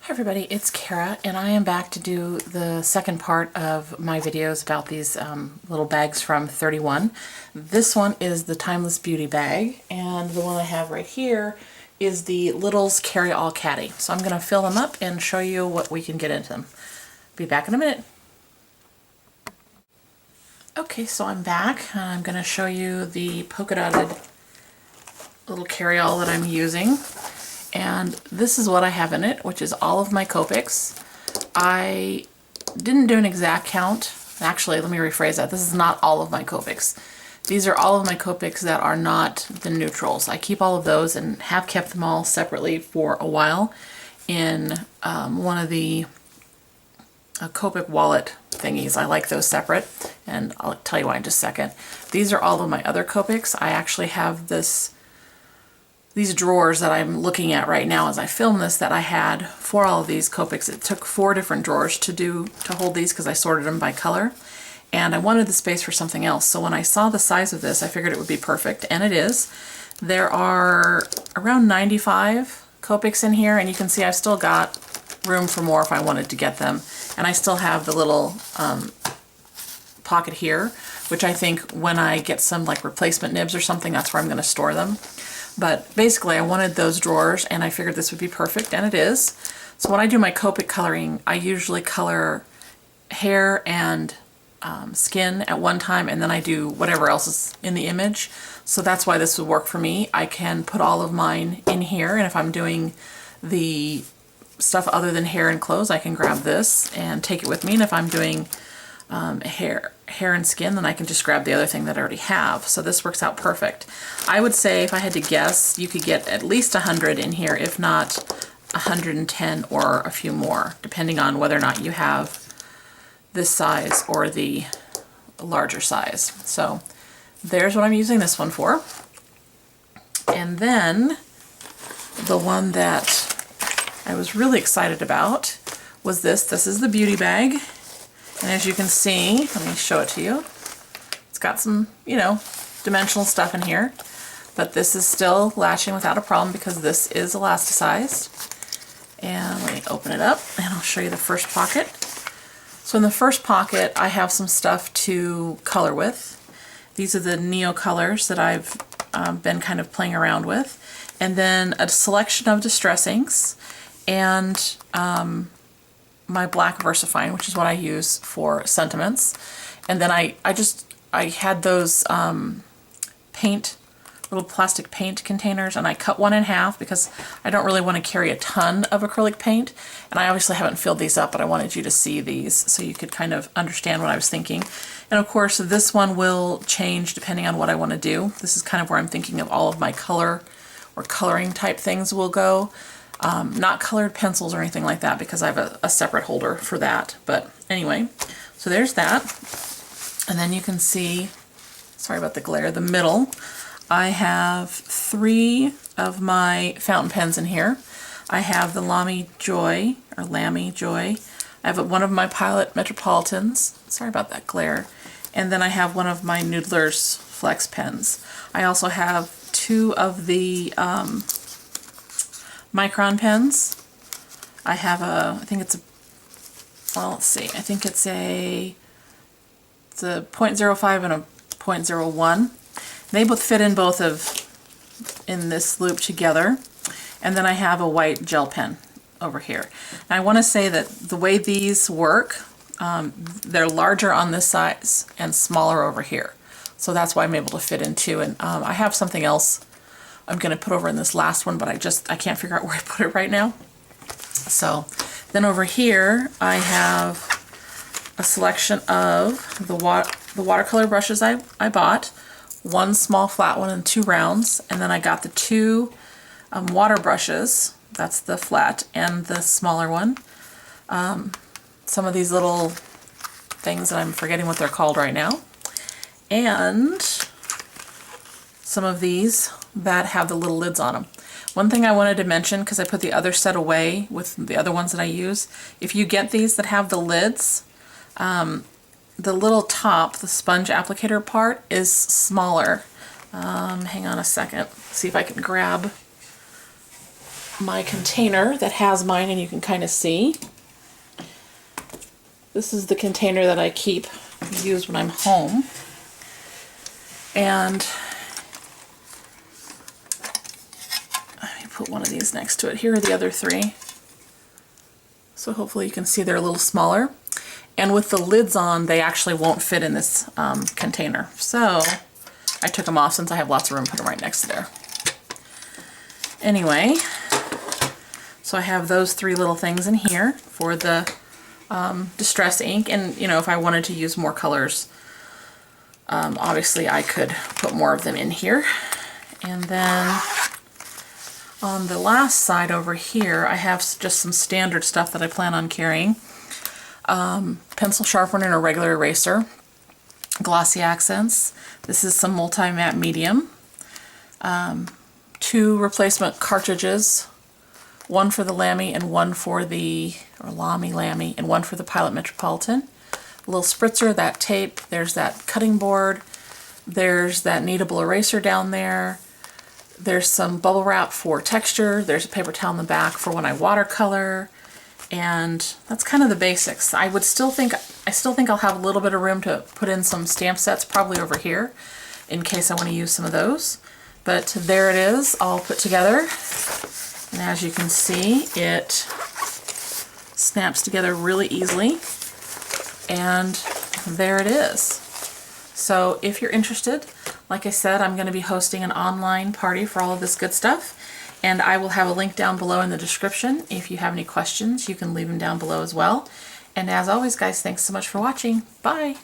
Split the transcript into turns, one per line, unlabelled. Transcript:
Hi everybody, it's Kara and I am back to do the second part of my videos about these little bags from 31. This one is the Timeless Beauty bag, and the one I have right here is the Littles Carry All Caddy. So I'm going to fill them up and show you what we can get into them. Be back in a minute. Okay, so I'm back. I'm going to show you the polka dotted little carry-all that I'm using. And this is what I have in it, which is all of my Copics. I didn't do an exact count. Actually, let me rephrase that. This is not all of my Copics. These are all of my Copics that are not the neutrals. I keep all of those and have kept them all separately for a while in one of the Copic wallet thingies. I like those separate, and I'll tell you why in just a second. These are all of my other Copics. I actually have these drawers that I'm looking at right now as I film this that I had for all of these Copics. It took 4 different drawers to hold these because I sorted them by color, and I wanted the space for something else. So when I saw the size of this, I figured it would be perfect, and it is. There are around 95 Copics in here, and you can see I've still got room for more if I wanted to get them. And I still have the little pocket here, which I think when I get some like replacement nibs or something, that's where I'm going to store them. But basically I wanted those drawers and I figured this would be perfect, and it is. So when I do my Copic coloring, I usually color hair and skin at one time, and then I do whatever else is in the image. So that's why this would work for me. I can put all of mine in here, and if I'm doing the stuff other than hair and clothes, I can grab this and take it with me. And if I'm doing hair and skin, then I can just grab the other thing that I already have. So this works out perfect. I would say, if I had to guess, you could get at least 100 in here, if not 110 or a few more, depending on whether or not you have this size or the larger size. So there's what I'm using this one for. And then the one that I was really excited about was this. This is the beauty bag. And as you can see, let me show it to you. It's got some, dimensional stuff in here, but this is still latching without a problem because this is elasticized. And let me open it up and I'll show you the first pocket. So in the first pocket, I have some stuff to color with. These are the Neo colors that I've been kind of playing around with. And then a selection of distress inks and my black VersaFine, which is what I use for sentiments. And then I had those little plastic paint containers, and I cut one in half because I don't really want to carry a ton of acrylic paint. And I obviously haven't filled these up, but I wanted you to see these so you could kind of understand what I was thinking. And of course, this one will change depending on what I want to do. This is kind of where I'm thinking of all of my color or coloring type things will go. Not colored pencils or anything like that because I have a separate holder for that. But anyway, so there's that. And then you can see, sorry about the glare, the middle. I have 3 of my fountain pens in here. I have the Lamy Joy, or Lamy Joy. I have one of my Pilot Metropolitans. Sorry about that glare. And then I have one of my Noodler's Flex pens. I also have 2 of the Micron pens. I have I think it's a 0.05 and a 0.01. They both fit in in this loop together. And then I have a white gel pen over here. And I want to say that the way these work, they're larger on this size and smaller over here. So that's why I'm able to fit in 2. And I have something else I'm going to put over in this last one, but I can't figure out where I put it right now. So then over here I have a selection of the watercolor brushes I bought. 1 small flat one and 2 rounds, and then I got the 2 water brushes. That's the flat and the smaller one. Some of these little things that I'm forgetting what they're called right now, and some of these that have the little lids on them. One thing I wanted to mention, because I put the other set away with the other ones that I use, if you get these that have the lids, the little top, the sponge applicator part, is smaller. Hang on a second. See if I can grab my container that has mine, and you can kind of see. This is the container that I use when I'm home. And let me put one of these next to it. Here are the other three. So hopefully you can see they're a little smaller. And with the lids on, they actually won't fit in this container. So I took them off since I have lots of room to put them right next to there. Anyway, so I have those three little things in here for the distress ink. And, you know, if I wanted to use more colors, obviously I could put more of them in here. And then on the last side over here, I have just some standard stuff that I plan on carrying. Pencil sharpener and a regular eraser. Glossy accents. This is some multi-matte medium. 2 replacement cartridges. One for the Lamy and one for the, or Lamy, and one for the Pilot Metropolitan. A little spritzer, that tape, there's that cutting board, there's that kneadable eraser down there, there's some bubble wrap for texture, there's a paper towel in the back for when I watercolor, and that's kind of the basics. I still think I'll have a little bit of room to put in some stamp sets probably over here in case I want to use some of those. But there it is, all put together. And as you can see, it snaps together really easily. And there it is. So if you're interested, like I said, I'm going to be hosting an online party for all of this good stuff. And I will have a link down below in the description. If you have any questions, you can leave them down below as well. And as always, guys, thanks so much for watching. Bye!